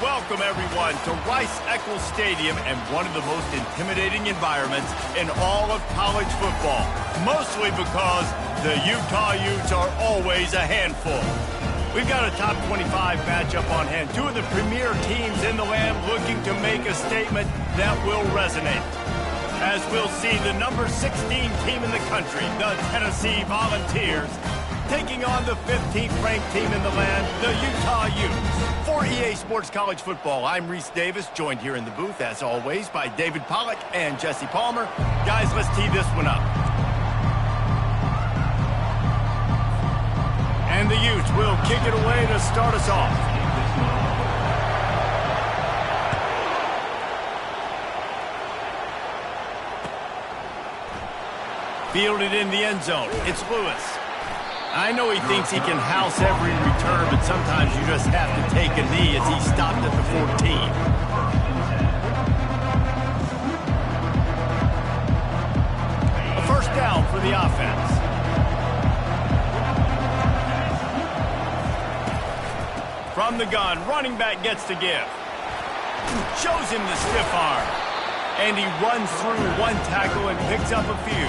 Welcome, everyone, to Rice-Eccles Stadium and one of the most intimidating environments in all of college football, mostly because the Utah Utes are always a handful. We've got a top 25 matchup on hand, two of the premier teams in the land looking to make a statement that will resonate. As we'll see, the number 16 team in the country, the Tennessee Volunteers, taking on the 15th-ranked team in the land, the Utah Utes. For EA Sports College Football, I'm Reese Davis, joined here in the booth, as always, by David Pollack and Jesse Palmer. Guys, let's tee this one up. And the Utes will kick it away to start us off. Fielded in the end zone. It's Lewis. I know he thinks he can house every return, but sometimes you just have to take a knee as he stopped at the 14. A first down for the offense. From the gun, running back gets to give. Shows him the stiff arm. And he runs through one tackle and picks up a few.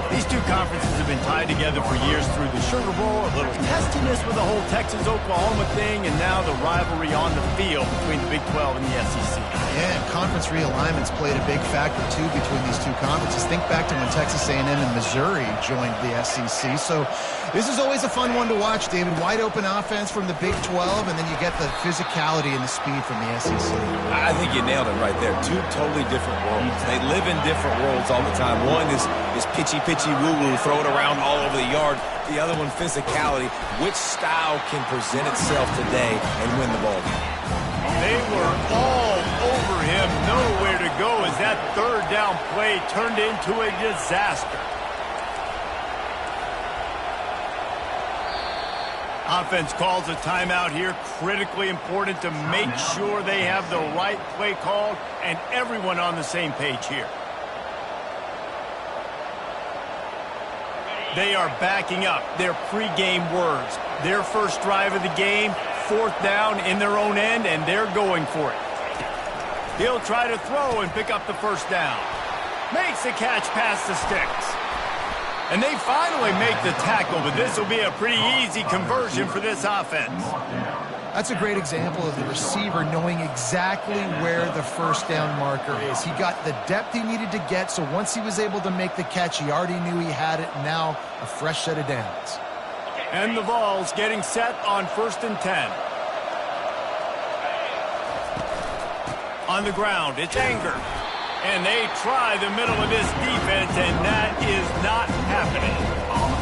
These two conferences have been tied together for years through the Sugar Bowl, a little testiness with the whole Texas-Oklahoma thing, and now the rivalry on the field between the Big 12 and the SEC. Yeah, and conference realignments played a big factor, too, between these two conferences. Think back to when Texas A&M and Missouri joined the SEC. So this is always a fun one to watch, David. Wide-open offense from the Big 12, and then you get the physicality and the speed from the SEC. I think you nailed it right there. Two totally different worlds. They live in different worlds all the time. One is pitchy woo-woo, throw it around all over the yard. The other one, physicality. Which style can present itself today and win the ball game? They were all over him, nowhere to go as that third down play turned into a disaster. Offense calls a timeout here. Critically important to make sure they have the right play called and everyone on the same page here. They are backing up their pregame words. Their first drive of the game, fourth down in their own end, and they're going for it. He'll try to throw and pick up the first down. Makes the catch past the sticks. And they finally make the tackle, but this will be a pretty easy conversion for this offense. That's a great example of the receiver knowing exactly where the first down marker is. He got the depth he needed to get, so once he was able to make the catch, he already knew he had it. Now a fresh set of downs. And the Vols getting set on 1st and 10. On the ground, it's Anger. And they try the middle of this defense, and that is not happening.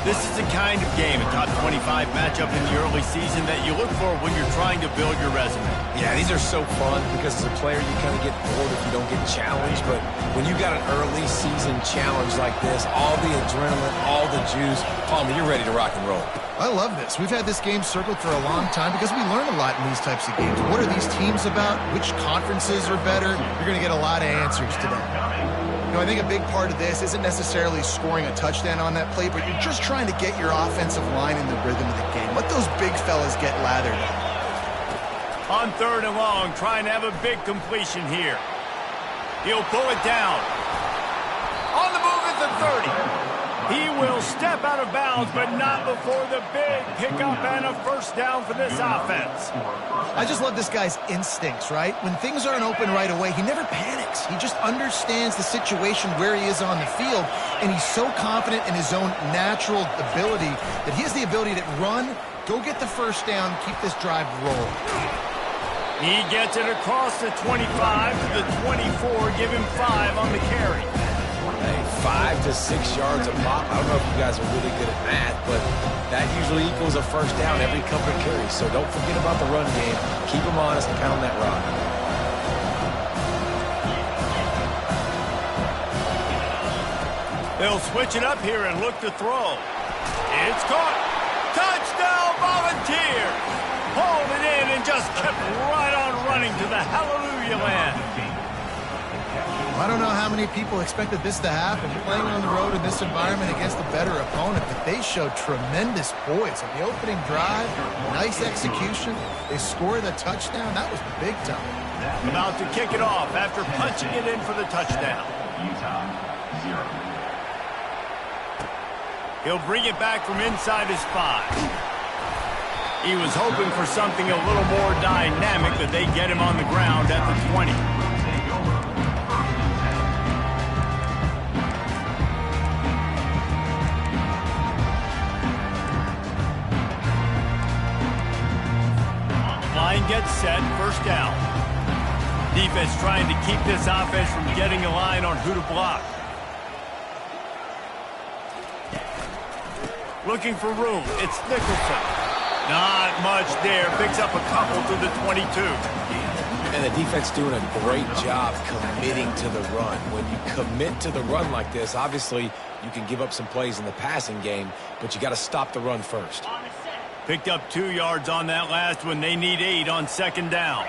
This is the kind of game, a top 25 matchup in the early season, that you look for when you're trying to build your resume. Yeah, these are so fun because as a player you kind of get bored if you don't get challenged. But when you got an early season challenge like this, all the adrenaline, all the juice, Palmer, you're ready to rock and roll. I love this. We've had this game circled for a long time because we learn a lot in these types of games. What are these teams about? Which conferences are better? You're going to get a lot of answers today. You know, I think a big part of this isn't necessarily scoring a touchdown on that play, but you're just trying to get your offensive line in the rhythm of the game. Let those big fellas get lathered up. On 3rd and long, trying to have a big completion here. He'll pull it down. On the move at the 30. He will step out of bounds, but not before the big pickup and a first down for this offense. I just love this guy's instincts, right? When things aren't open right away, he never panics. He just understands the situation where he is on the field, and he's so confident in his own natural ability that he has the ability to run, go get the first down, keep this drive rolling. He gets it across the 25 to the 24, give him 5 on the carry. Hey, 5 to 6 yards a pop. I don't know if you guys are really good at math, but that usually equals a first down every couple of carries. So don't forget about the run game. Keep them honest and count on that rock. They'll switch it up here and look to throw. It's caught. Touchdown, Volunteers! Hauled it in and just kept right on running to the hallelujah land. I don't know how many people expected this to happen, playing on the road in this environment against a better opponent, but they showed tremendous poise. On the opening drive, nice execution. They scored a touchdown. That was big time. About to kick it off after punching it in for the touchdown. He'll bring it back from inside his 5. He was hoping for something a little more dynamic, that they get him on the ground at the 20. Line gets set, first down. Defense trying to keep this offense from getting a line on who to block. Looking for room, it's Nicholson. Not much there. Picks up a couple to the 22. And the defense doing a great job committing to the run. When you commit to the run like this, obviously you can give up some plays in the passing game, but you got to stop the run first. Picked up 2 yards on that last one. They need 8 on second down.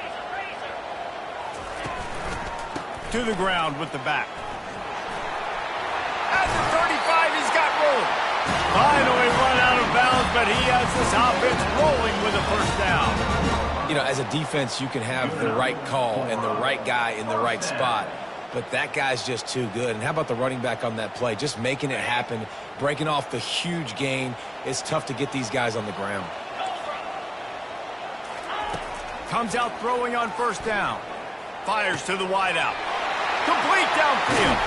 To the ground with the back. At the 35, he's got room. Finally run out of bounds, but he has this offense rolling with a first down. You know, as a defense, you can have the right call and the right guy in the right spot, but that guy's just too good. And how about the running back on that play? Just making it happen, breaking off the huge gain. It's tough to get these guys on the ground. Comes out throwing on first down. Fires to the wideout. Complete downfield.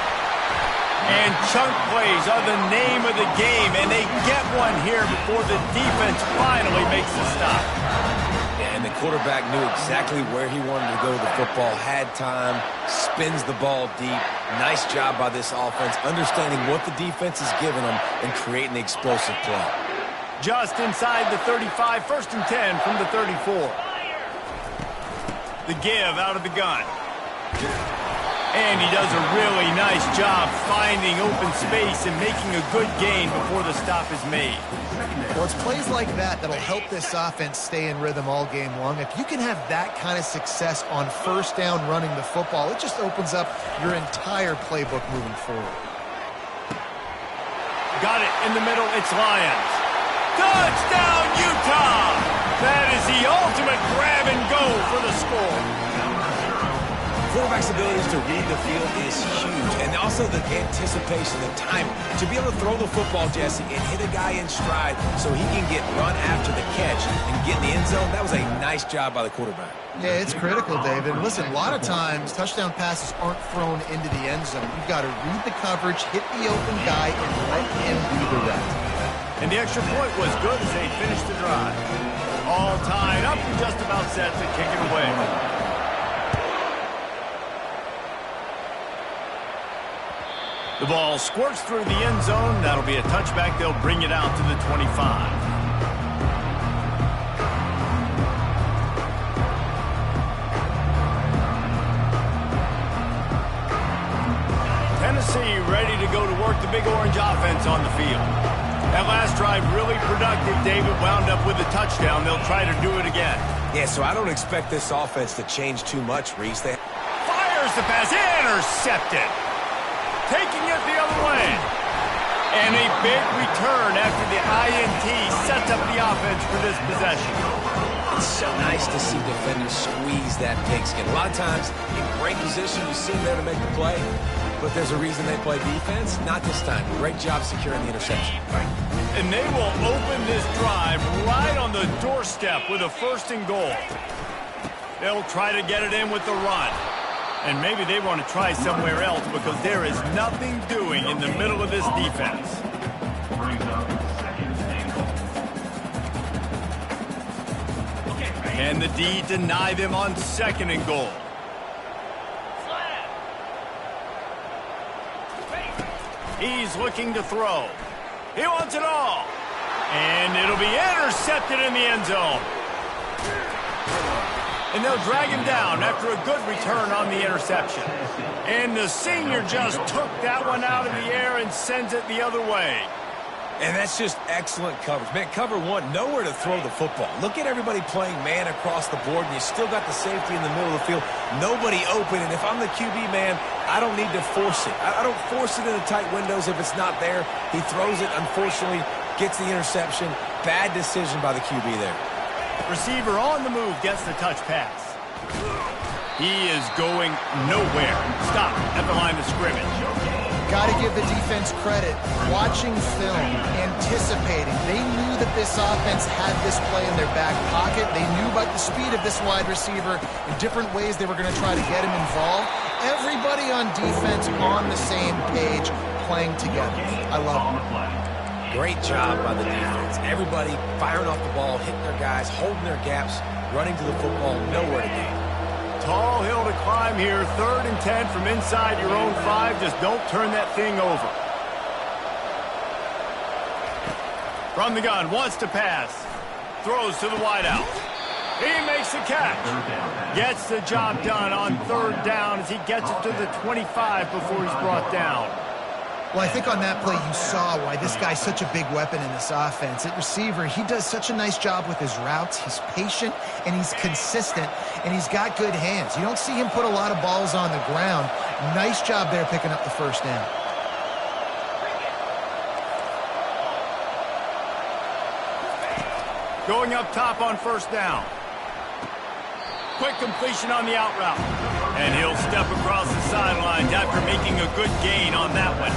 And chunk plays are the name of the game, and they get one here before the defense finally makes the stop. And the quarterback knew exactly where he wanted to go with the football, had time, spins the ball deep. Nice job by this offense, understanding what the defense is giving them and creating the explosive play. Just inside the 35, first and 10 from the 34. The give out of the gun. And he does a really nice job finding open space and making a good gain before the stop is made. Well, it's plays like that that'll help this offense stay in rhythm all game long. If you can have that kind of success on first down running the football, it just opens up your entire playbook moving forward. Got it in the middle. It's Lions. Touchdown, Utah! That is the ultimate grab and go for the score. Quarterback's abilities to read the field is huge, and also the anticipation, the timing. To be able to throw the football, Jesse, and hit a guy in stride so he can get run after the catch and get in the end zone, that was a nice job by the quarterback. Yeah, it's critical, David. Listen, a lot of times touchdown passes aren't thrown into the end zone. You've got to read the coverage, hit the open guy, and let him do the rest. And the extra point was good as they finished the drive. All tied up and just about set to kick it away. The ball squirts through the end zone. That'll be a touchback. They'll bring it out to the 25. Tennessee ready to go to work the Big Orange offense on the field. That last drive really productive. David wound up with a touchdown. They'll try to do it again. Yeah, so I don't expect this offense to change too much, Reese. Fires the pass. Intercepted. Taking it the other way. And a big return after the INT sets up the offense for this possession. It's so nice to see defenders squeeze that pigskin. A lot of times, in great position, you see them there to make the play, but there's a reason they play defense. Not this time. Great job securing the interception. And they will open this drive right on the doorstep with a first and goal. They'll try to get it in with the run. And maybe they want to try somewhere else because there is nothing doing in the middle of this defense. Can the D deny them on second and goal? He's looking to throw. He wants it all. And it'll be intercepted in the end zone. And they'll drag him down after a good return on the interception. And the senior just took that one out of the air and sends it the other way. And that's just excellent coverage. Man, cover one, nowhere to throw the football. Look at everybody playing man across the board, and you still got the safety in the middle of the field. Nobody open, and if I'm the QB, man, I don't need to force it. I don't force it into tight windows if it's not there. He throws it, unfortunately, gets the interception. Bad decision by the QB there. Receiver on the move gets the touch pass. He is going nowhere. Stop at the line of scrimmage. Got to give the defense credit. Watching film, anticipating. They knew that this offense had this play in their back pocket. They knew about the speed of this wide receiver in different ways they were going to try to get him involved. Everybody on defense on the same page, playing together. I love it. Great job by the defense. Everybody firing off the ball, hitting their guys, holding their gaps, running to the football, nowhere to go. Tall hill to climb here. 3rd and 10 from inside your own 5. Just don't turn that thing over. From the gun, wants to pass. Throws to the wideout. He makes the catch. Gets the job done on 3rd down as he gets it to the 25 before he's brought down. Well, I think on that play you saw why this guy's such a big weapon in this offense. At receiver, he does such a nice job with his routes. He's patient, and he's consistent, and he's got good hands. You don't see him put a lot of balls on the ground. Nice job there picking up the 1st down. Going up top on 1st down. Quick completion on the out route. And he'll step across the sidelines after making a good gain on that one.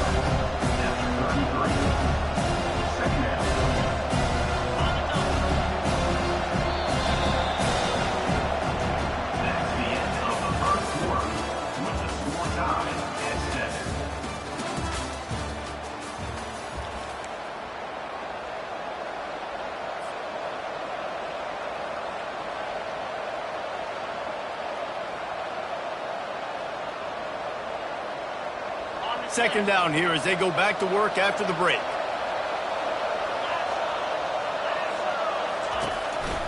Second down here as they go back to work after the break.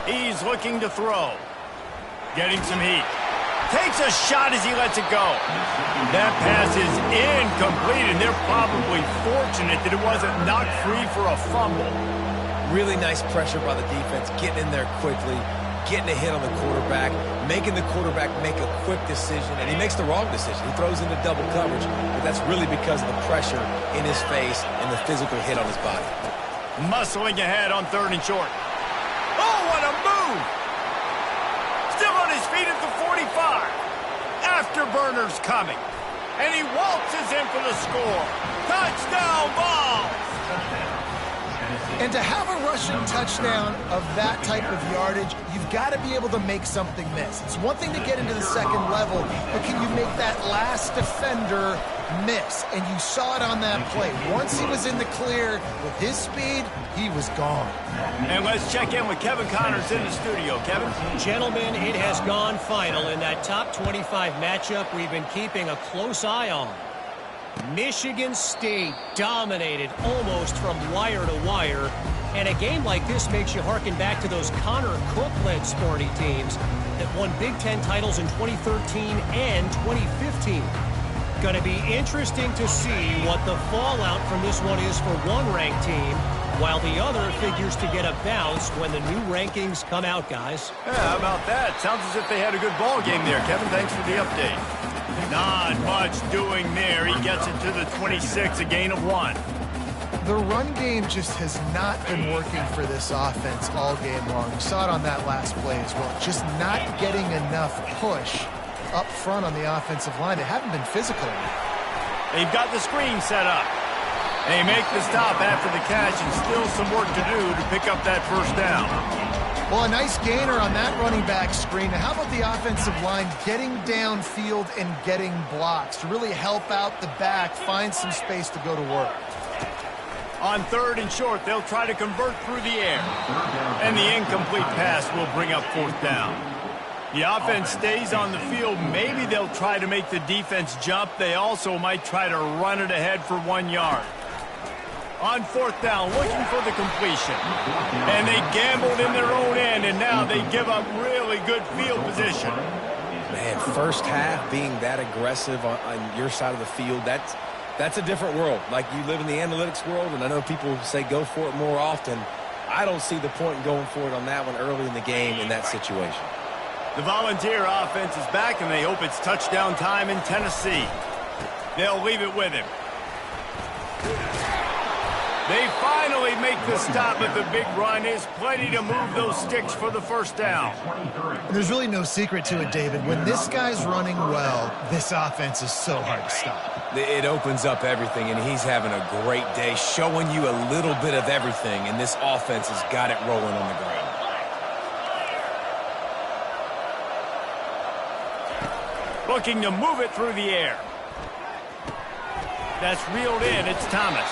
He's looking to throw. Getting some heat. Takes a shot as he lets it go. That pass is incomplete, and they're probably fortunate that it wasn't knocked free for a fumble. Really nice pressure by the defense, getting in there quickly, getting a hit on the quarterback, making the quarterback make a quick decision, and he makes the wrong decision. He throws into double coverage, but that's really because of the pressure in his face and the physical hit on his body. Muscling ahead on 3rd and short. Oh, what a move! Still on his feet at the 45. Afterburner's coming. And he waltzes in for the score. Touchdown ball! And to have a rushing touchdown of that type of yardage, you've got to be able to make something miss. It's one thing to get into the 2nd level, but can you make that last defender miss? And you saw it on that play. Once he was in the clear with his speed, he was gone. And let's check in with Kevin Connors in the studio. Kevin? Gentlemen, it has gone final in that top 25 matchup we've been keeping a close eye on. Michigan State dominated almost from wire to wire, and a game like this makes you harken back to those Connor Cook-led Sparty teams that won Big Ten titles in 2013 and 2015. Going to be interesting to see what the fallout from this one is for one ranked team, while the other figures to get a bounce when the new rankings come out, guys. Yeah, how about that? Sounds as if they had a good ball game there. Kevin, thanks for the update. Not much doing there. He gets it to the 26, a gain of 1. The run game just has not been working for this offense all game long. You saw it on that last play as well. Just not getting enough push up front on the offensive line. They haven't been physical. They've got the screen set up. They make the stop after the catch, and still some work to do to pick up that 1st down. Well, a nice gainer on that running back screen. Now, how about the offensive line getting downfield and getting blocks to really help out the back, find some space to go to work? On 3rd and short, they'll try to convert through the air. And the incomplete pass will bring up 4th down. The offense stays on the field. Maybe they'll try to make the defense jump. They also might try to run it ahead for 1 yard. On 4th down, looking for the completion. And they gambled in their own end, and now they give up really good field position. Man, first half being that aggressive on your side of the field, that's a different world. Like, you live in the analytics world, and I know people say go for it more often. I don't see the point in going for it on that one early in the game in that situation. The Volunteer offense is back, and they hope it's touchdown time in Tennessee. They'll leave it with him. They finally make the stop, but the big run is plenty to move those sticks for the first down. There's really no secret to it, David. When this guy's running well, this offense is so hard to stop. It opens up everything, and he's having a great day, showing you a little bit of everything, and this offense has got it rolling on the ground. Looking to move it through the air. That's reeled in. It's Thomas.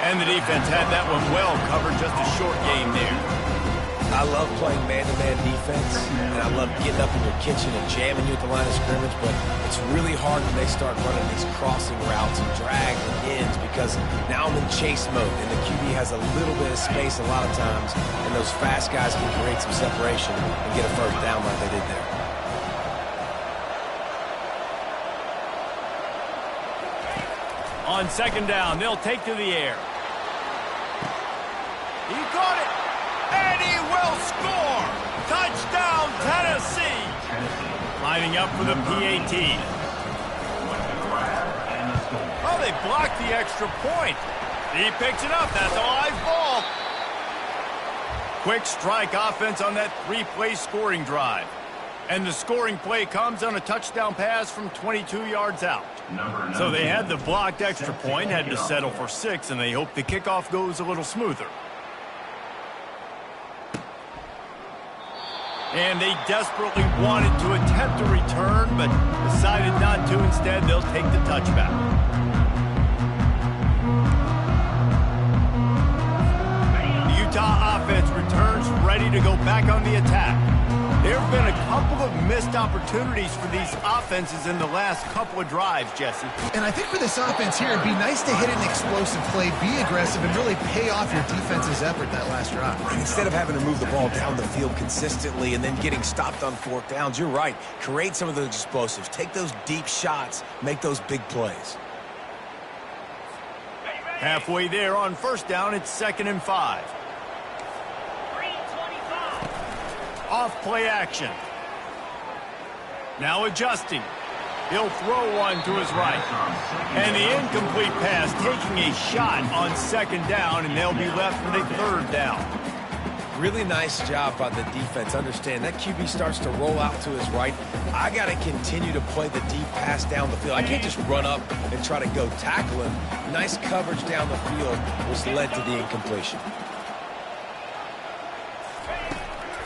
And the defense had that one well covered, just a short game there. I love playing man-to-man defense, and I love getting up in your kitchen and jamming you at the line of scrimmage, but it's really hard when they start running these crossing routes and drags and ends because now I'm in chase mode, and the QB has a little bit of space a lot of times, and those fast guys can create some separation and get a first down like they did there. On second down, they'll take to the air. He caught it, and he will score! Touchdown, Tennessee! Lining up for the PAT. Oh, they blocked the extra point. He picks it up. That's a live ball. Quick strike offense on that three-play scoring drive. And the scoring play comes on a touchdown pass from 22 yards out. So they had the blocked extra point, had to settle for 6, and they hope the kickoff goes a little smoother. And they desperately wanted to attempt a return, but decided not to. Instead, they'll take the touchback. The Utah offense returns ready to go back on the attack. There have been a couple of missed opportunities for these offenses in the last couple of drives, Jesse. And I think for this offense here, it'd be nice to hit an explosive play, be aggressive, and really pay off your defense's effort that last drive. And instead of having to move the ball down the field consistently and then getting stopped on fourth downs, you're right. Create some of those explosives. Take those deep shots. Make those big plays. Halfway there on first down, it's 2nd and 5. Off play action. Now adjusting. He'll throw one to his right. And the incomplete pass taking a shot on 2nd down, and they'll be left with a 3rd down. Really nice job by the defense. Understand, that QB starts to roll out to his right. I got to continue to play the deep pass down the field. I can't just run up and try to go tackle him. Nice coverage down the field was led to the incompletion.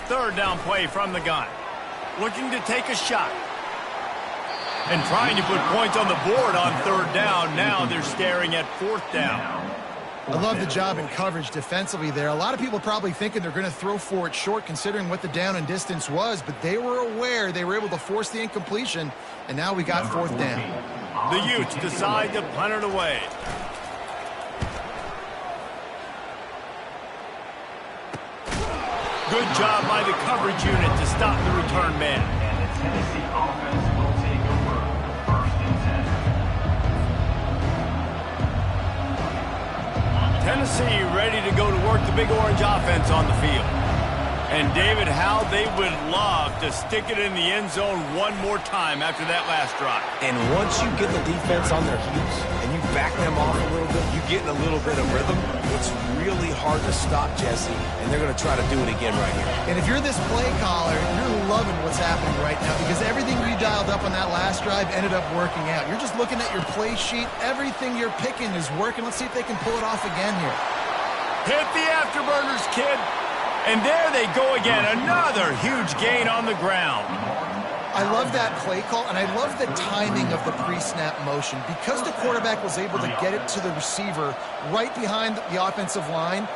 3rd down play from the gun. Looking to take a shot. And trying to put points on the board on 3rd down. Now they're staring at 4th down. I love the job in coverage defensively there. A lot of people probably thinking they're going to throw for it short considering what the down and distance was, but they were aware they were able to force the incompletion, and now we got 4th down. The Utes decide to punt it away. Good job by the coverage unit to stop the return man. And the Tennessee offense will take over 1st and 10. Tennessee ready to go to work the Big Orange offense on the field. And David, how they would love to stick it in the end zone one more time after that last drive. And once you get the defense on their heels and you back them off a little bit, you get in a little bit of rhythm, it's really hard to stop, Jesse, and they're going to try to do it again right here. And if you're this play caller, you're loving what's happening right now because everything you dialed up on that last drive ended up working out. You're just looking at your play sheet. Everything you're picking is working. Let's see if they can pull it off again here. Hit the afterburners, kid. And there they go again. Another huge gain on the ground. I love that play call, and I love the timing of the pre-snap motion. Because the quarterback was able to get it to the receiver right behind the offensive line,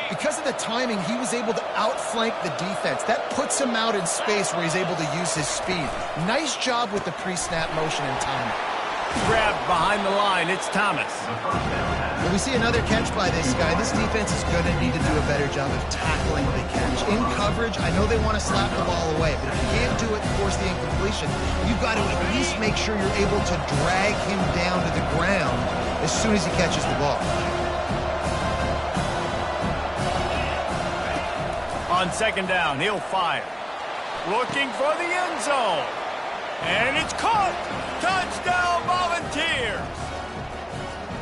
because of the timing, he was able to outflank the defense. That puts him out in space where he's able to use his speed. Nice job with the pre-snap motion and timing. Grabbed behind the line, it's Thomas. Well, we see another catch by this guy. This defense is going to need to do a better job of tackling the catch. In coverage, I know they want to slap the ball away, but if you can't do it and force the incompletion, you've got to at least make sure you're able to drag him down to the ground as soon as he catches the ball. On 2nd down, he'll fire. Looking for the end zone. And it's caught! Touchdown, Volunteers!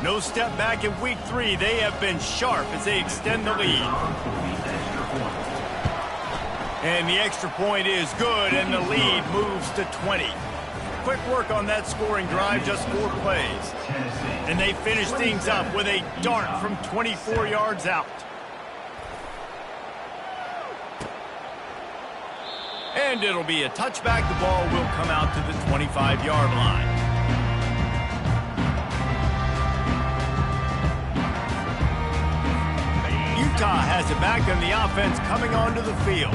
No step back in week 3. They have been sharp as they extend the lead. And the extra point is good, and the lead moves to 20. Quick work on that scoring drive, just 4 plays. And they finish things up with a dart from 24 yards out. And it'll be a touchback. The ball will come out to the 25-yard line. Utah has it back on the offense coming onto the field.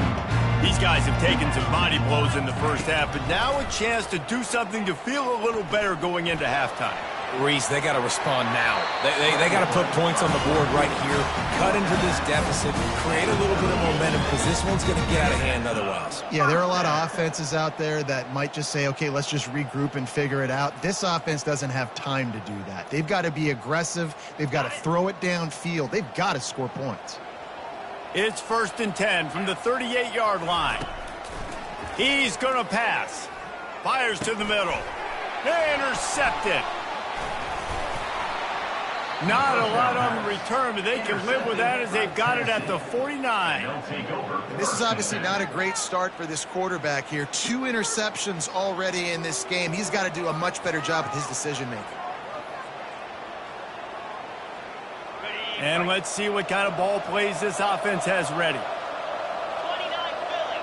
These guys have taken some body blows in the first half, but now a chance to do something to feel a little better going into halftime. Reese, they got to respond now. They got to put points on the board right here, cut into this deficit, create a little bit of momentum, because this one's going to get out of hand otherwise. Yeah, there are a lot of offenses out there that might just say, okay, let's just regroup and figure it out. This offense doesn't have time to do that. They've got to be aggressive. They've got to throw it downfield. They've got to score points. It's 1st and 10 from the 38-yard line. He's going to pass. Fires to the middle. Intercepted. Not a lot on the return, but they can live with that as they've got it at the 49. This is obviously not a great start for this quarterback here. 2 interceptions already in this game. He's got to do a much better job with his decision-making. And let's see what kind of ball plays this offense has ready. 29 Philly.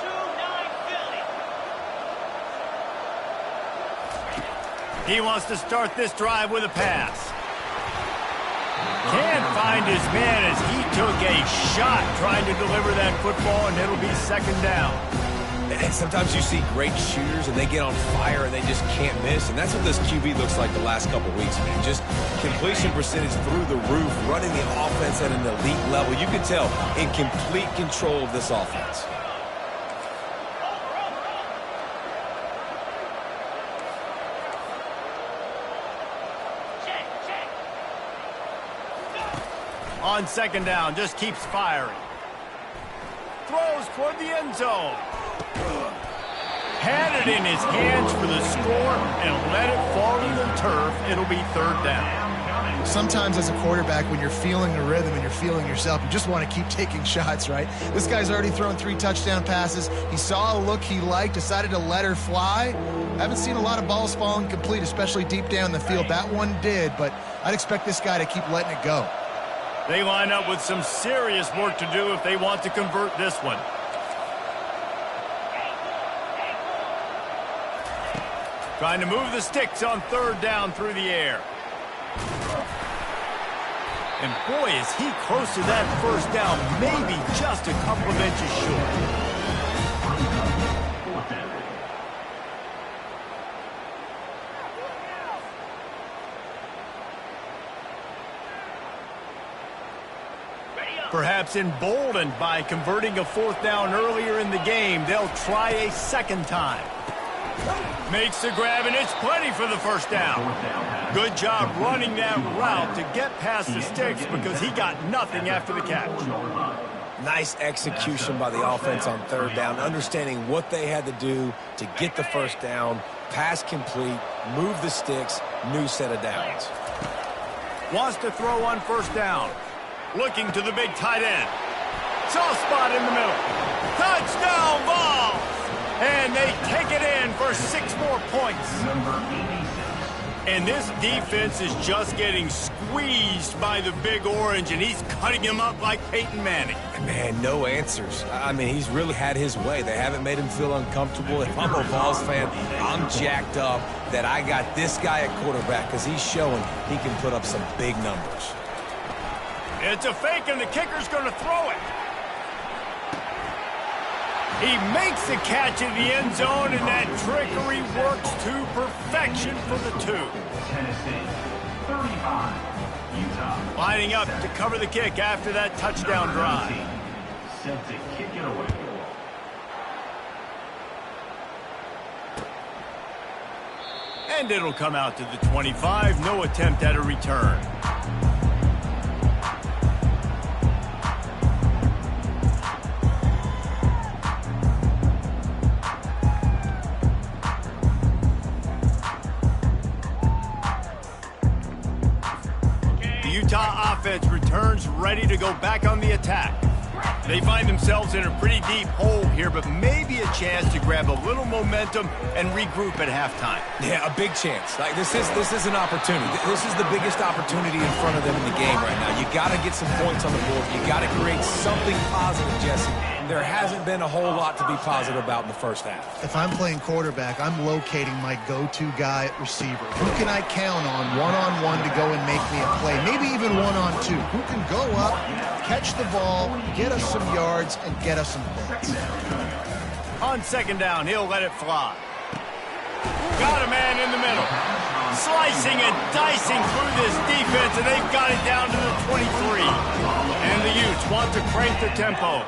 2-9 Philly. He wants to start this drive with a pass. Can't find his man as he took a shot trying to deliver that football, and it'll be 2nd down. And sometimes you see great shooters, and they get on fire, and they just can't miss. And that's what this QB looks like the last couple weeks, man. Just completion percentage through the roof, running the offense at an elite level. You can tell in complete control of this offense. On 2nd down, just keeps firing. Throws toward the end zone. Had it in his hands for the score and let it fall to the turf. It'll be 3rd down. Sometimes as a quarterback, when you're feeling the rhythm and you're feeling yourself, you just want to keep taking shots, right? This guy's already thrown 3 touchdown passes. He saw a look he liked, decided to let her fly. Haven't seen a lot of balls falling complete, especially deep down the field. That one did, but I'd expect this guy to keep letting it go. They line up with some serious work to do if they want to convert this one. Trying to move the sticks on 3rd down through the air. And boy, is he close to that 1st down, maybe just a couple of inches short. Perhaps emboldened by converting a 4th down earlier in the game, they'll try a 2nd time. Makes the grab, and it's plenty for the 1st down. Good job running that route to get past the sticks because he got nothing after the catch. Nice execution by the offense on 3rd down, understanding what they had to do to get the 1st down, pass complete, move the sticks, new set of downs. Wants to throw on 1st down. Looking to the big tight end. Soft spot in the middle. Touchdown ball! And they take it in for 6 more points. And this defense is just getting squeezed by the Big Orange, and he's cutting him up like Peyton Manning. Man, no answers. I mean, he's really had his way. They haven't made him feel uncomfortable. If I'm a Vols fan, I'm jacked up that I got this guy at quarterback because he's showing he can put up some big numbers. It's a fake, and the kicker's going to throw it. He makes the catch in the end zone, and that trickery works to perfection for the 2. Tennessee, 35. Utah. Lining up to cover the kick after that touchdown drive. Set to kick it away. And it'll come out to the 25. No attempt at a return. offense returns ready to go back on the attack. They find themselves in a pretty deep hole here, but maybe a chance to grab a little momentum and regroup at halftime. Yeah, a big chance. Like this is an opportunity. This is the biggest opportunity in front of them in the game right now. You got to get some points on the board. You got to create something positive, Jesse. There hasn't been a whole lot to be positive about in the first half. If I'm playing quarterback, I'm locating my go-to guy at receiver. Who can I count on one-on-one to go and make me a play? Maybe even one-on-two. Who can go up, catch the ball, get us some yards, and get us some points? On second down, he'll let it fly. Got a man in the middle. Slicing and dicing through this defense, and they've got it down to the 23. And the Utes want to crank the tempo.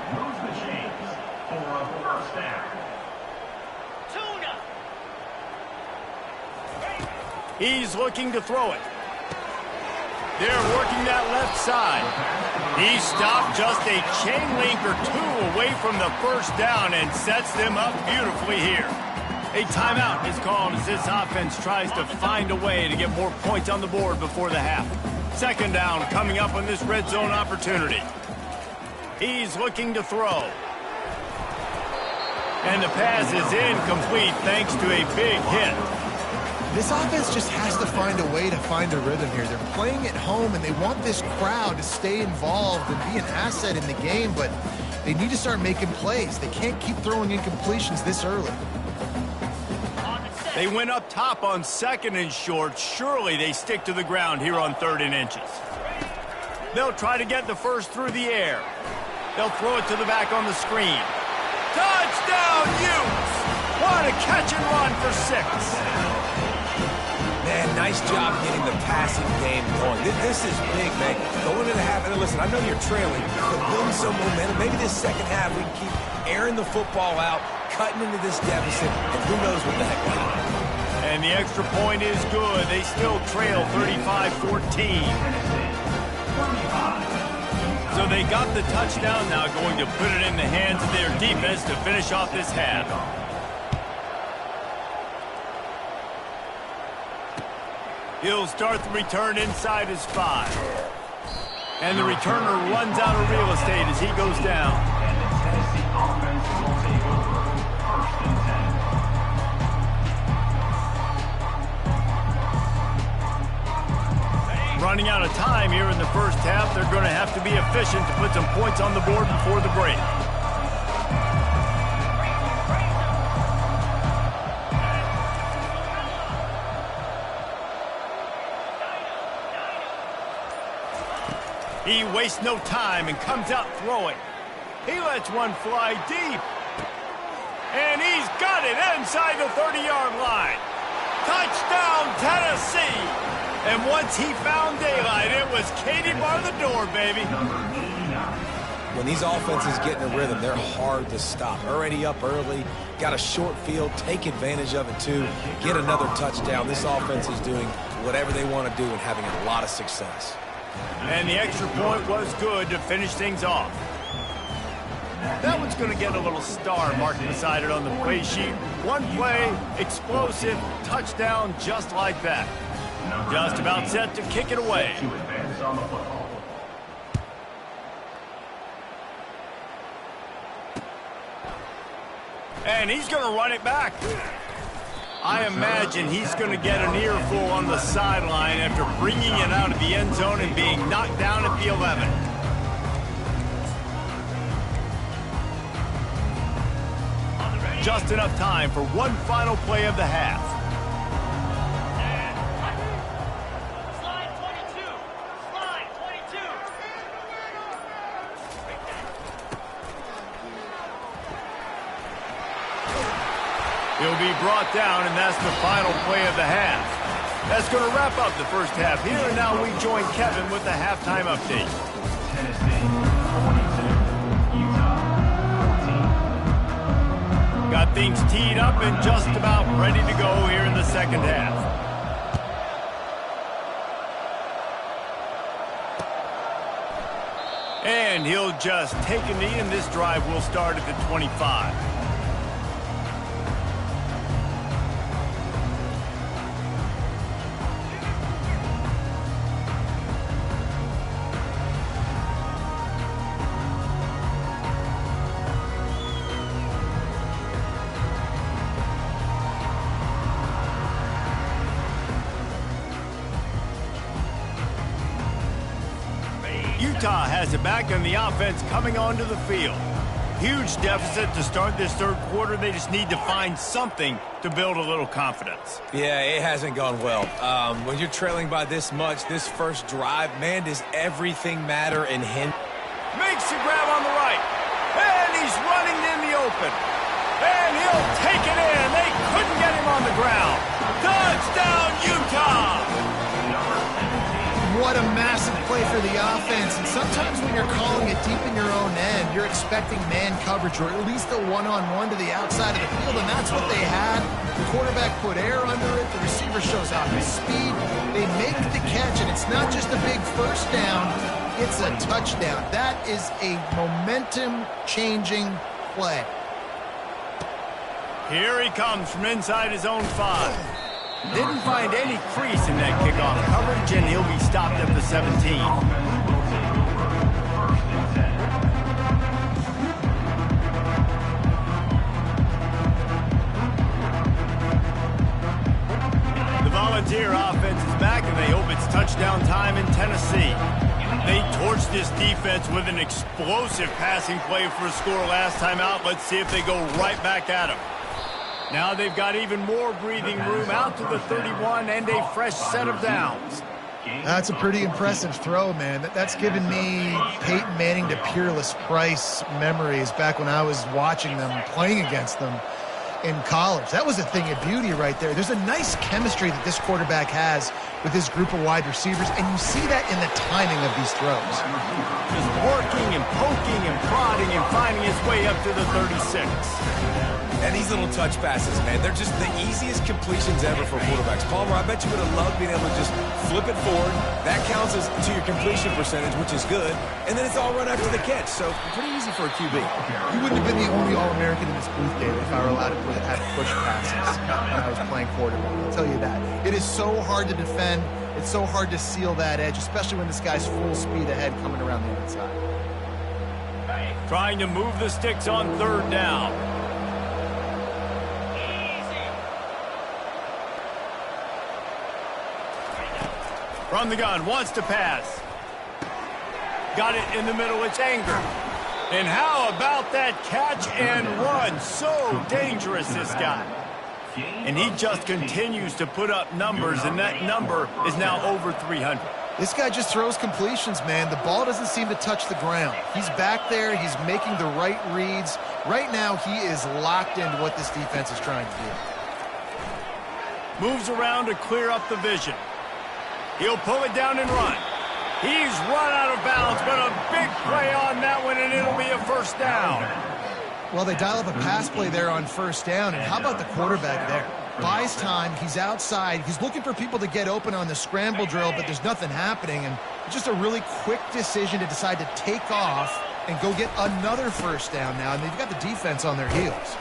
He's looking to throw it. They're working that left side. He stopped just a chain link or two away from the first down and sets them up beautifully here. A timeout is called as this offense tries to find a way to get more points on the board before the half. Second down coming up on this red zone opportunity. He's looking to throw. And the pass is incomplete thanks to a big hit. This offense just has to find a way to find a rhythm here. They're playing at home, and they want this crowd to stay involved and be an asset in the game, but they need to start making plays. They can't keep throwing incompletions this early. They went up top on second and short. Surely they stick to the ground here on 3rd and inches. They'll try to get the first through the air. They'll throw it to the back on the screen. Touchdown, Utes! What a catch and run for 6. Man, nice job getting the passing game going. This is big, man. Going into half, and listen, I know you're trailing, but building some momentum. Maybe this second half we can keep airing the football out, cutting into this deficit, and who knows what the heck will happen. And the extra point is good. They still trail 35-14. So they got the touchdown, now going to put it in the hands of their defense to finish off this half. He'll start the return inside his 5. And the returner runs out of real estate as he goes down. And the Tennessee offense will take over 1st and 10. Running out of time here in the first half, they're going to have to be efficient to put some points on the board before the break. He wastes no time and comes out throwing. He lets one fly deep. And he's got it inside the 30-yard line. Touchdown, Tennessee. And once he found daylight, it was Katie bar the door, baby. When these offenses get in a rhythm, they're hard to stop. Already up early, got a short field, take advantage of it too, get another touchdown. This offense is doing whatever they want to do and having a lot of success. And the extra point was good to finish things off. That one's going to get a little star marked beside it on the play sheet. One play, explosive, touchdown, just like that. Just about set to kick it away. To advance on the football. And he's going to run it back. I imagine he's going to get an earful on the sideline after bringing it out of the end zone and being knocked down at the 11. Just enough time for one final play of the half. Slide 22. Slide 22. He'll be brought down, and that's the final play of the half. That's going to wrap up the first half here, and now we join Kevin with the halftime update. Tennessee 42, Utah 14. Got things teed up and just about ready to go here in the second half. And he'll just take a knee, and this drive will start at the 25. Utah has it back and the offense coming onto the field. Huge deficit to start this third quarter. They just need to find something to build a little confidence. Yeah, it hasn't gone well. When you're trailing by this much, this first drive, man, does everything matter in him. Makes the grab on the right. And he's running in the open. And he'll take it in. They couldn't get him on the ground. Touchdown, Utah! What a massive play for the offense. And sometimes when you're calling it deep in your own end, you're expecting man coverage or at least a one-on-one to the outside of the field, and that's what they had. The quarterback put air under it. The receiver shows out his speed. They make the catch, and it's not just a big first down. It's a touchdown. That is a momentum-changing play. Here he comes from inside his own 5. Didn't find any crease in that kickoff coverage, and he'll be stopped at the 17. The Volunteer offense is back, and they hope it's touchdown time in Tennessee. They torched this defense with an explosive passing play for a score last time out. Let's see if they go right back at him. Now they've got even more breathing room out to the 31 and a fresh set of downs. That's a pretty impressive throw, man. That's given me Peyton Manning to Peerless Price memories back when I was watching them, playing against them in college. That was a thing of beauty right there. There's a nice chemistry that this quarterback has with his group of wide receivers, and you see that in the timing of these throws. Just working and poking and prodding and finding his way up to the 36. And these little touch passes, man, they're just the easiest completions ever for quarterbacks. Palmer, I bet you would have loved being able to just flip it forward. That counts as to your completion percentage, which is good. And then it's all run after the catch, so pretty easy for a QB. You wouldn't have been the only All-American in this booth, David, if I were allowed to have push passes when I was playing quarterback. I'll tell you that. It is so hard to defend. It's so hard to seal that edge, especially when this guy's full speed ahead coming around the inside. Trying to move the sticks on third down. From the gun, wants to pass. Got it in the middle, it's Anger. And how about that catch and run? So dangerous, this guy. And he just continues to put up numbers, and that number is now over 300. This guy just throws completions, man. The ball doesn't seem to touch the ground. He's back there. He's making the right reads. Right now, he is locked into what this defense is trying to do. Moves around to clear up the vision. He'll pull it down and run. He's run out of bounds, but a big play on that one, and it'll be a first down. Well, they dial up a pass play there on first down, and how about the quarterback there? Buys time, he's outside, he's looking for people to get open on the scramble drill, but there's nothing happening, and just a really quick decision to decide to take off and go get another first down now, and they've got the defense on their heels.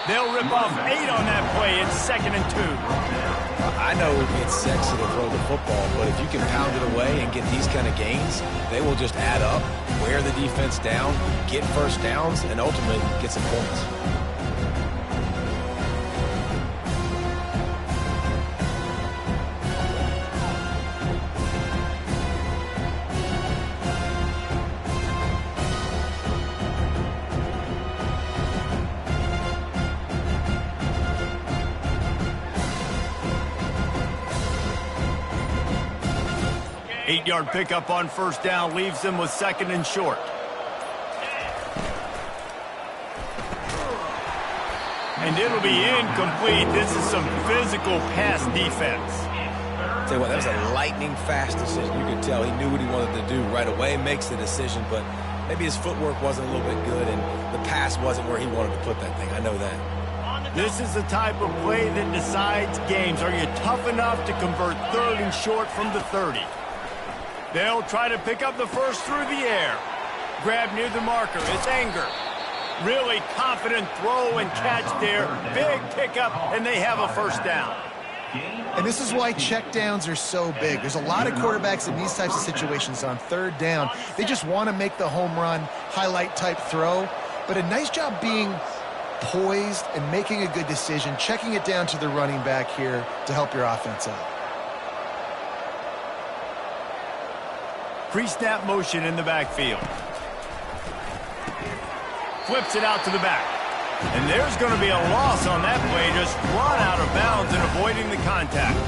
They'll rip off 8 on that play. It's 2nd and 2. I know it's sexy to throw the football, but if you can pound it away and get these kind of gains, they will just add up, wear the defense down, get first downs, and ultimately get some points. 8-yard pickup on first down leaves them with 2nd and short. And it'll be incomplete. This is some physical pass defense. Tell you what, that was a lightning-fast decision. You could tell he knew what he wanted to do right away, makes the decision, but maybe his footwork wasn't a little bit good, and the pass wasn't where he wanted to put that thing. I know that. This is the type of play that decides games. Are you tough enough to convert 3rd and short from the 30? They'll try to pick up the first through the air. Grab near the marker. It's Anger. Really confident throw and catch there. Big pickup, and they have a first down. And this is why checkdowns are so big. There's a lot of quarterbacks in these types of situations on 3rd down. They just want to make the home run, highlight type throw. But a nice job being poised and making a good decision, checking it down to the running back here to help your offense out. pre-snap motion in the backfield. Flips it out to the back. And there's going to be a loss on that play, just run out of bounds and avoiding the contact.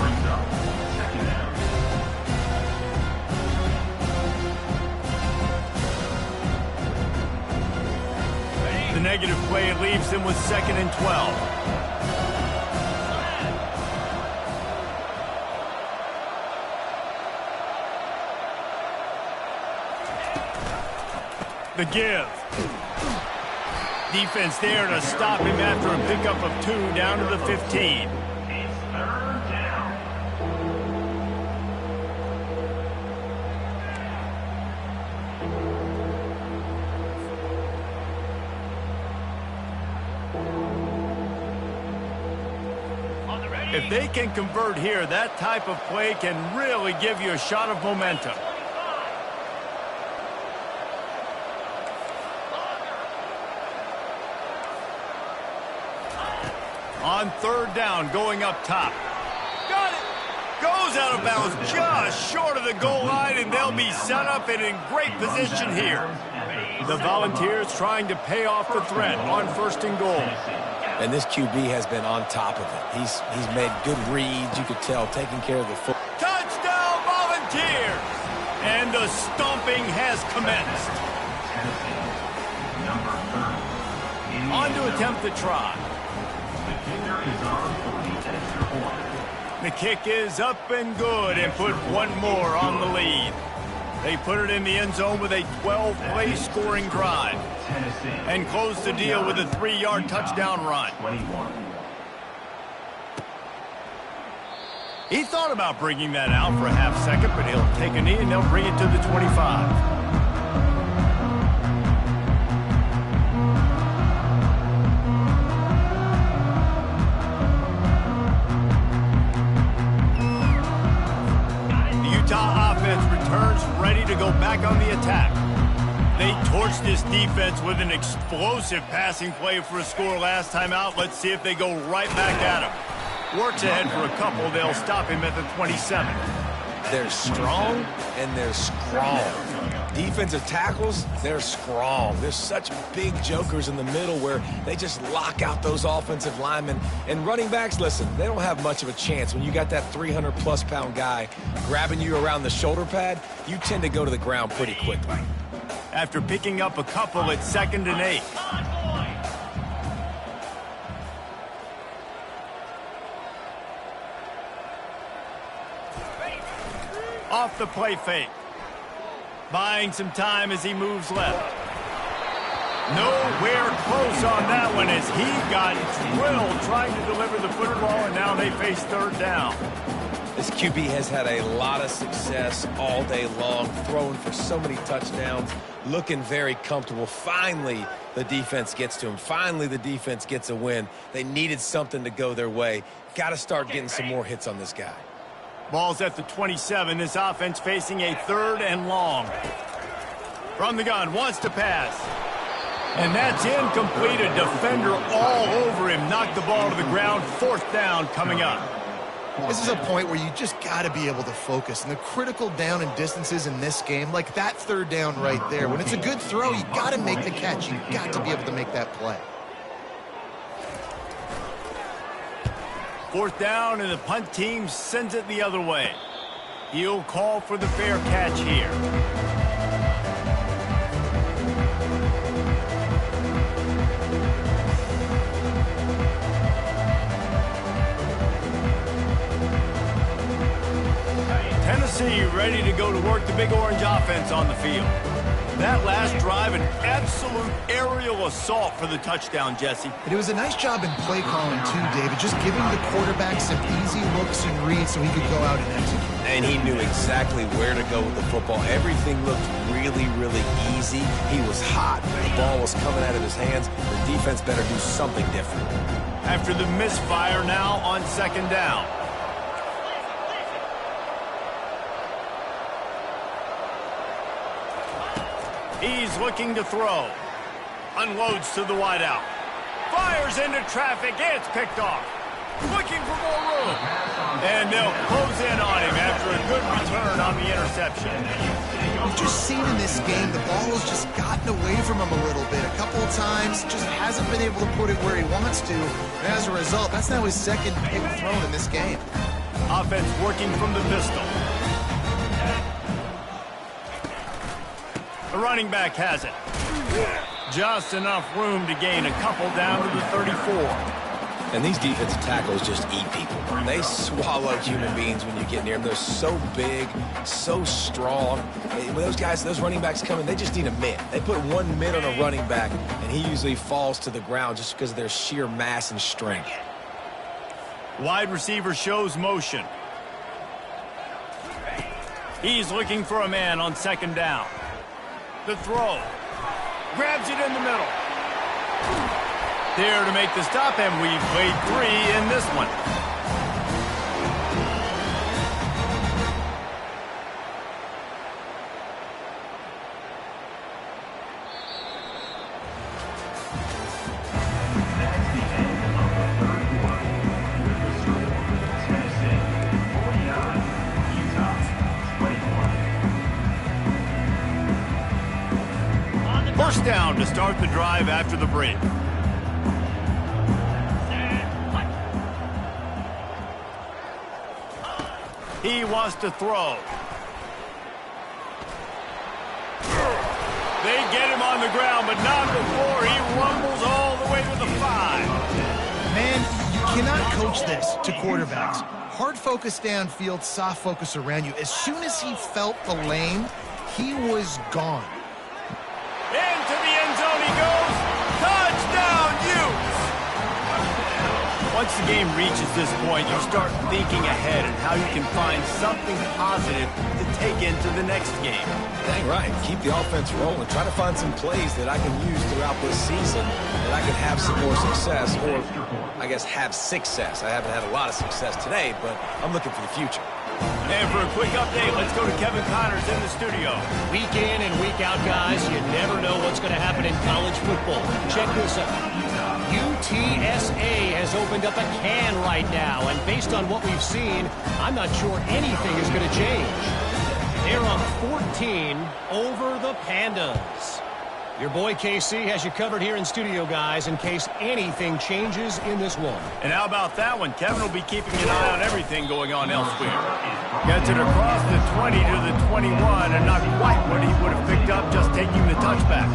Brings up second down. The negative play leaves him with 2nd and 12. The give. Defense there to stop him after a pickup of 2 down to the 15. It's 3rd down. If they can convert here, that type of play can really give you a shot of momentum. On 3rd down, going up top. Got it! Goes out of bounds just short of the goal line, and they'll be set up and in great position here. The Volunteers trying to pay off the threat on 1st and goal. And this QB has been on top of it. He's made good reads, you could tell, taking care of the football. Touchdown, Volunteers! And the stomping has commenced. Number 30. On to attempt the try. The kicker is on for the extra point. The kick is up and good and put one more on the lead. They put it in the end zone with a 12-play scoring drive Tennessee. and close the deal with a 3-yard touchdown run. 21. He thought about bringing that out for a half second, but he'll take a knee and they'll bring it to the 25. Ready to go back on the attack. They torched this defense with an explosive passing play for a score last time out. Let's see if they go right back at him. Works ahead for a couple. They'll stop him at the 27. They're strong and they're strong. Defensive tackles, they're strong. There's such big jokers in the middle where they just lock out those offensive linemen. And running backs, listen, they don't have much of a chance. When you got that 300-plus pound guy grabbing you around the shoulder pad, you tend to go to the ground pretty quickly. After picking up a couple, it's 2nd and 8. Off the play fake. Buying some time as he moves left. Nowhere close on that one as he got drilled trying to deliver the football, and now they face 3rd down. This QB has had a lot of success all day long, throwing for so many touchdowns, looking very comfortable. Finally, the defense gets to him. Finally, the defense gets a win. They needed something to go their way. Got to start getting some more hits on this guy. Ball's at the 27. This offense facing a 3rd and long. From the gun, wants to pass. And that's incomplete. A defender all over him. Knocked the ball to the ground. 4th down coming up. This is a point where you just got to be able to focus. And the critical down and distances in this game, like that 3rd down right there, when it's a good throw, you got to make the catch. You got to be able to make that play. 4th down, and the punt team sends it the other way. He'll call for the fair catch here. Tennessee ready to go to work the Big Orange offense on the field. That last drive, an absolute aerial assault for the touchdown, Jesse. And it was a nice job in play calling, too, David, just giving the quarterback some easy looks and reads so he could go out and execute. And he knew exactly where to go with the football. Everything looked really, really easy. He was hot. The ball was coming out of his hands. The defense better do something different. After the misfire, now on 2nd down. He's looking to throw. Unloads to the wideout. Fires into traffic. It's picked off. Looking for more room. And they'll close in on him after a good return on the interception. We've just seen in this game the ball has just gotten away from him a little bit. A couple of times, just hasn't been able to put it where he wants to. And as a result, that's now his second pick thrown in this game. Offense working from the pistol. The running back has it. Just enough room to gain a couple down to the 34. And these defensive tackles just eat people. They swallow human beings when you get near them. They're so big, so strong. When those guys, those running backs come in, they just need a mid. They put 1 mid on a running back, and he usually falls to the ground just because of their sheer mass and strength. Wide receiver shows motion. He's looking for a man on second down. The throw. Grabs it in the middle. There to make the stop, and we've played 3 in this one. First down to start the drive after the break. He wants to throw. They get him on the ground, but not before he rumbles all the way to the 5. Man, you cannot coach this to quarterbacks. Hard focus downfield, soft focus around you. As soon as he felt the lane, he was gone. Into the end zone he goes. Touchdown, Utes! Once the game reaches this point, you start thinking ahead and how you can find something positive to take into the next game. Dang right. Keep the offense rolling. Try to find some plays that I can use throughout this season that I can have some more success, or I guess have success. I haven't had a lot of success today, but I'm looking for the future. And for a quick update, let's go to Kevin Connors in the studio. Week in and week out, guys, you never know what's going to happen in college football. Check this out. UTSA has opened up a can right now, and based on what we've seen, I'm not sure anything is going to change. They're up 14 over the Pandas. Your boy KC has you covered here in studio, guys, in case anything changes in this one. And how about that one? Kevin will be keeping an eye on everything going on elsewhere. Gets it across the 20 to the 21, and not quite what he would have picked up just taking the touchback.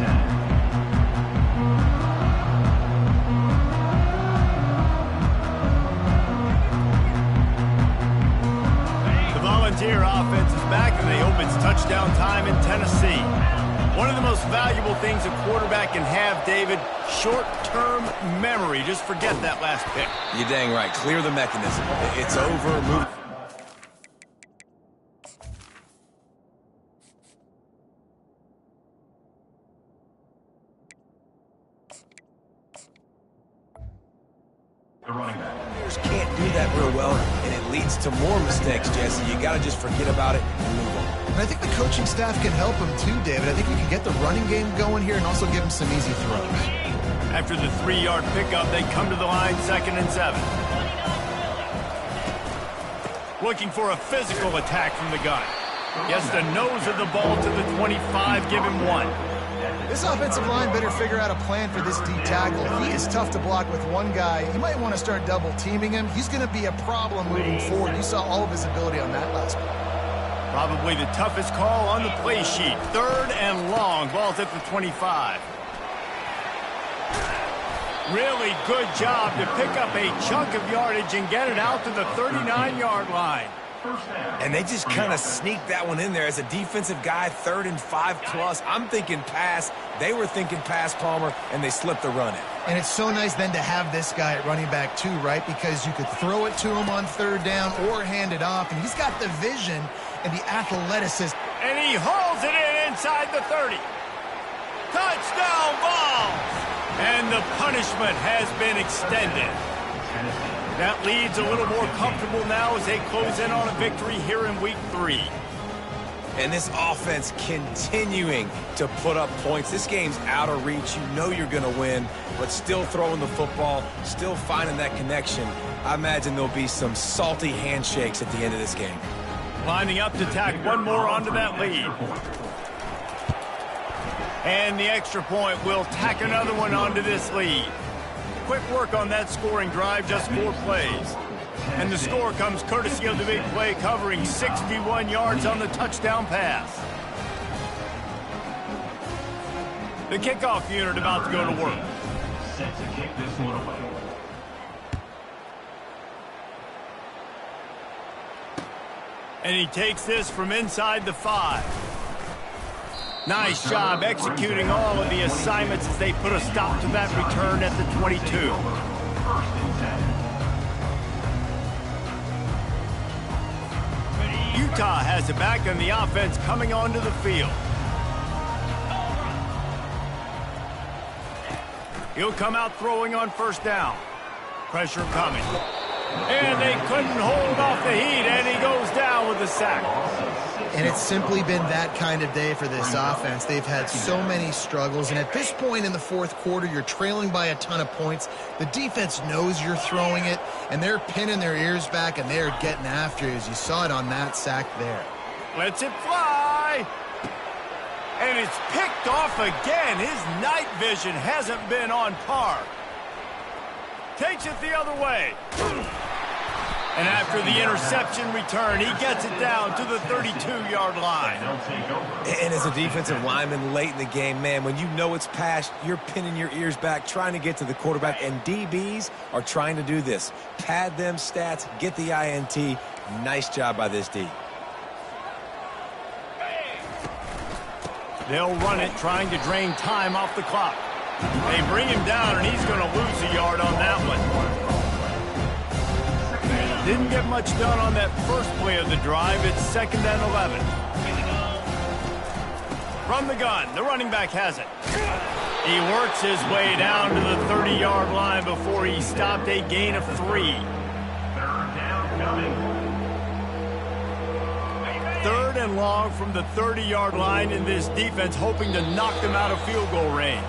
The Volunteer offense is back, and they hope it's touchdown time in Tennessee. One of the most valuable things a quarterback can have, David, short-term memory. Just forget that last pick. You're dang right. Clear the mechanism. It's over. Move. The running back. Players can't do that real well, and it leads to more mistakes, Jesse. You got to just forget about it and move on. And I think the coaching staff can help him too, David. I think you can get the running game going here and also give him some easy throws. After the 3-yard pickup, they come to the line, 2nd and 7. Looking for a physical attack from the gun. Gets the nose of the ball to the 25, give him 1. This offensive line better figure out a plan for this D tackle. He is tough to block with one guy. You might want to start double teaming him. He's going to be a problem moving forward. You saw all of his ability on that last one. Probably the toughest call on the play sheet. 3rd and long. Ball's at the 25. Really good job to pick up a chunk of yardage and get it out to the 39-yard line. And they just kind of sneaked that one in there as a defensive guy, 3rd and 5+. I'm thinking pass. They were thinking pass, Palmer, and they slipped the run in. And it's so nice then to have this guy at running back too, right? Because you could throw it to him on 3rd down or hand it off. And he's got the vision and the athleticism. And he hauls it in inside the 30. Touchdown ball! And the punishment has been extended. That lead's a little more comfortable now as they close in on a victory here in week 3. And this offense continuing to put up points. This game's out of reach. You know you're going to win, but still throwing the football, still finding that connection. I imagine there'll be some salty handshakes at the end of this game. Lining up to tack one more onto that lead. And the extra point will tack another one onto this lead. Quick work on that scoring drive, just 4 plays. And the score comes courtesy of the big play, covering 61 yards on the touchdown pass. The kickoff unit about to go to work. Set to kick this one away. And he takes this from inside the 5. Nice job executing all of the assignments as they put a stop to that return at the 22. Utah has it back and the offense coming onto the field. He'll come out throwing on first down. Pressure coming. And they couldn't hold off the heat, and he goes down with the sack. And it's simply been that kind of day for this offense. They've had so many struggles, and at this point in the fourth quarter, you're trailing by a ton of points. The defense knows you're throwing it, and they're pinning their ears back, and they're getting after you, as you saw it on that sack there. Lets it fly. And it's picked off again. His night vision hasn't been on par. Takes it the other way. And after the interception return, he gets it down to the 32-yard line. And as a defensive lineman late in the game, man, when you know it's passed, you're pinning your ears back, trying to get to the quarterback, and DBs are trying to do this. Pad them stats, get the INT. Nice job by this D. They'll run it, trying to drain time off the clock. They bring him down, and he's going to lose a yard on that one. Didn't get much done on that first play of the drive. It's 2nd and 11. From the gun, the running back has it. He works his way down to the 30-yard line before he stopped, a gain of 3. Third down coming. 3rd and long from the 30-yard line, in this defense hoping to knock them out of field goal range.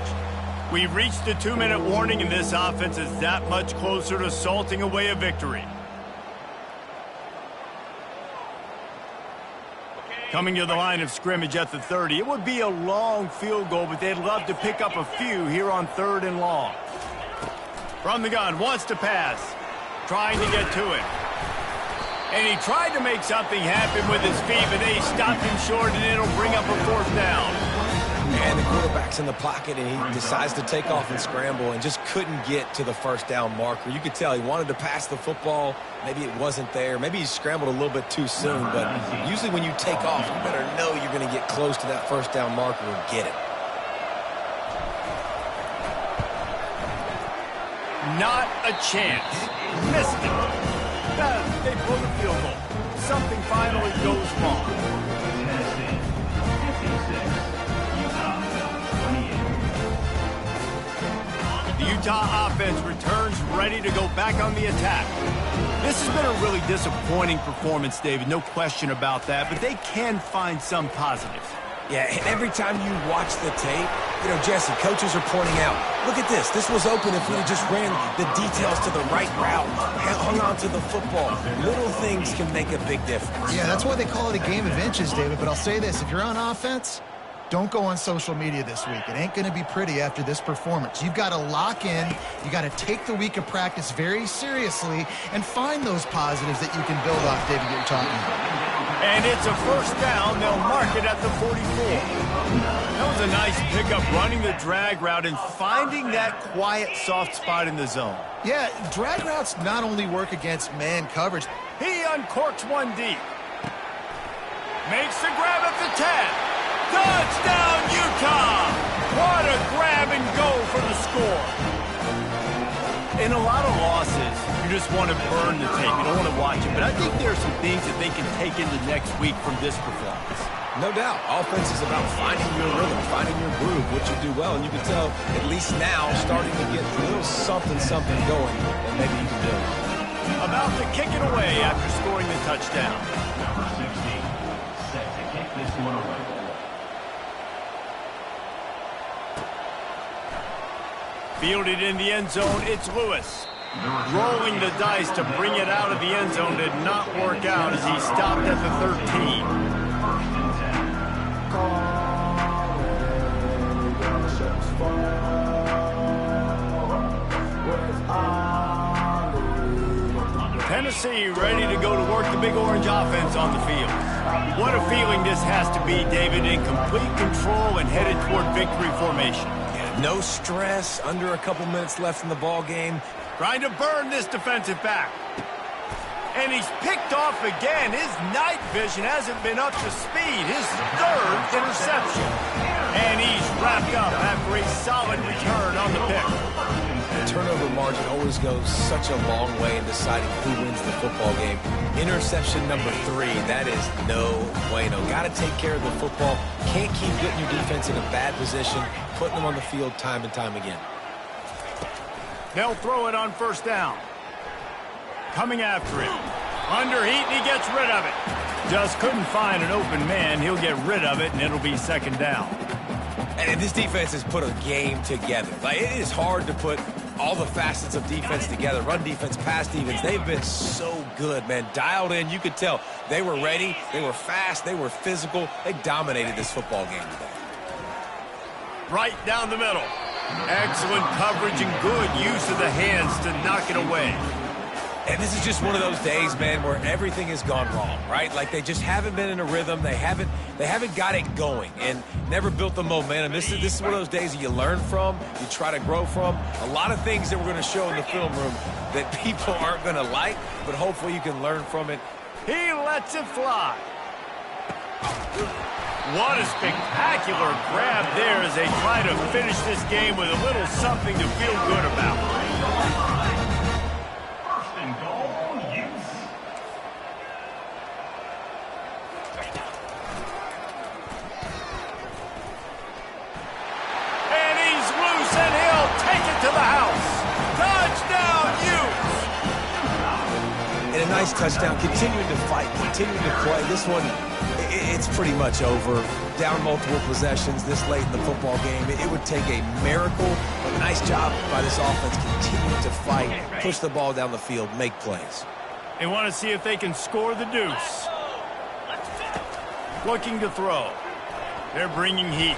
We've reached the 2-minute warning, and this offense is that much closer to salting away a victory. Coming to the line of scrimmage at the 30. It would be a long field goal, but they'd love to pick up a few here on 3rd and long. From the gun, wants to pass. Trying to get to it. And he tried to make something happen with his feet, but they stopped him short, and it'll bring up a 4th down. And the quarterback's in the pocket, and he decides to take off and scramble and just couldn't get to the first down marker. You could tell he wanted to pass the football. Maybe it wasn't there. Maybe he scrambled a little bit too soon. But usually when you take off, you better know you're going to get close to that first down marker and get it. Not a chance. Missed it. They pull the field goal. Something finally goes wrong. The Utah offense returns ready to go back on the attack. This has been a really disappointing performance, David, no question about that, but they can find some positives. Yeah, and every time you watch the tape, you know, Jesse, coaches are pointing out, look at this. This was open if we had just ran the details to the right route, hung on to the football. Little things can make a big difference. Yeah, that's why they call it a game of inches, David. But I'll say this, if you're on offense, don't go on social media this week. It ain't going to be pretty after this performance. You've got to lock in. You got to take the week of practice very seriously and find those positives that you can build off, David, that you're talking about. And it's a 1st down. They'll mark it at the 44. That was a nice pickup, running the drag route and finding that quiet, soft spot in the zone. Yeah, drag routes not only work against man coverage. He uncorks one deep. Makes the grab at the 10. Touchdown, Utah! What a grab and go for the score. In a lot of losses, you just want to burn the tape. You don't want to watch it. But I think there are some things that they can take into next week from this performance. No doubt. Offense is about finding your rhythm, finding your groove, what you do well. And you can tell, at least now, starting to get a little something going that maybe you can do. About to kick it away after scoring the touchdown. Number 16, set to kick this one. Fielded in the end zone, it's Lewis. Rolling the dice to bring it out of the end zone did not work out as he stopped at the 13. Tennessee ready to go to work the Big Orange offense on the field. What a feeling this has to be, David, in complete control and headed toward victory formation. Yeah, no stress, under a couple minutes left in the ball game. Trying to burn this defensive back. And he's picked off again. His night vision hasn't been up to speed. His third interception. And he's wrapped up after a solid return on the pick. The turnover margin always goes such a long way in deciding who wins the football game. Interception number 3, that is no bueno. Got to take care of the football. Can't keep getting your defense in a bad position, putting them on the field time and time again. They'll throw it on first down. Coming after him. Under heat, and he gets rid of it. Just couldn't find an open man. He'll get rid of it, and it'll be second down. And this defense has put a game together. Like, it is hard to put all the facets of defense together. Run defense, pass defense. They've been so good, man. Dialed in. You could tell they were ready. They were fast. They were physical. They dominated this football game today. Right down the middle. Excellent coverage and good use of the hands to knock it away. And this is just one of those days, man, where everything has gone wrong, right? Like, they just haven't been in a rhythm. They haven't got it going and never built the momentum. This is one of those days that you learn from, you try to grow from. A lot of things that we're going to show in the film room that people aren't going to like, but hopefully you can learn from it. He lets it fly. What a spectacular grab there as they try to finish this game with a little something to feel good about. To the house. Touchdown, Utes! And a nice touchdown, continuing to fight, continuing to play. This one, it's pretty much over. Down multiple possessions this late in the football game. It would take a miracle, but a nice job by this offense continuing to fight, push the ball down the field, make plays. They want to see if they can score the deuce. Looking to throw. They're bringing heat.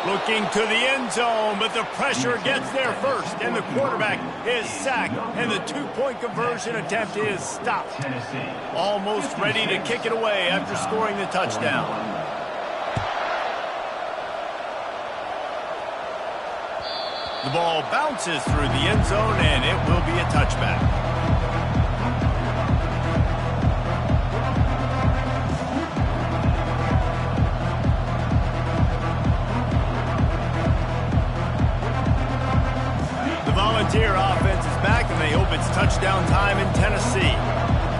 Looking to the end zone, but the pressure gets there first, and the quarterback is sacked, and the two-point conversion attempt is stopped. Almost ready to kick it away after scoring the touchdown. The ball bounces through the end zone, and it will be a touchback. Volunteer offense is back, and they hope it's touchdown time in Tennessee.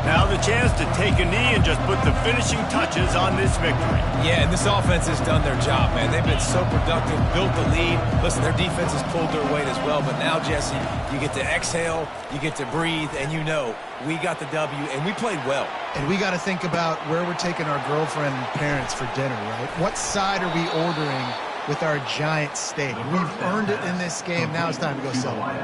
Now the chance to take a knee and just put the finishing touches on this victory. Yeah, and this offense has done their job, man. They've been so productive, built the lead. Listen, their defense has pulled their weight as well, but now, Jesse, you get to exhale, you get to breathe, and you know we got the W, and we played well. And we got to think about where we're taking our girlfriend and parents for dinner, right? What side are we ordering with our giant steak? We've earned it in this game. Now it's time to go celebrate.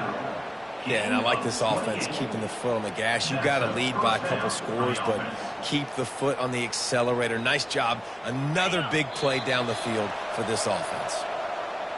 Yeah, and I like this offense keeping the foot on the gas. You got to lead by a couple scores, but keep the foot on the accelerator. Nice job. Another big play down the field for this offense.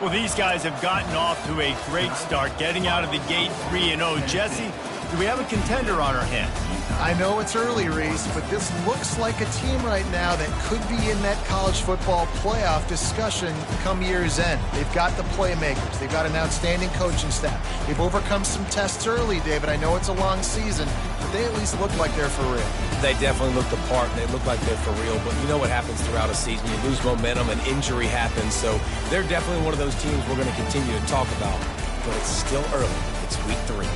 Well, these guys have gotten off to a great start, getting out of the gate 3-0. Jesse, do we have a contender on our hands? I know it's early, Reese, but this looks like a team right now that could be in that college football playoff discussion come year's end. They've got the playmakers. They've got an outstanding coaching staff. They've overcome some tests early, David. I know it's a long season, but they at least look like they're for real. They definitely look the part. They look like they're for real, but you know what happens throughout a season. You lose momentum, and injury happens, so they're definitely one of those teams we're going to continue to talk about, but it's still early. It's week 3.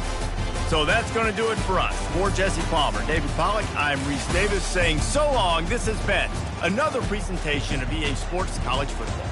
So that's going to do it for us. For Jesse Palmer, David Pollack, I'm Reese Davis saying so long. This has been another presentation of EA Sports College Football.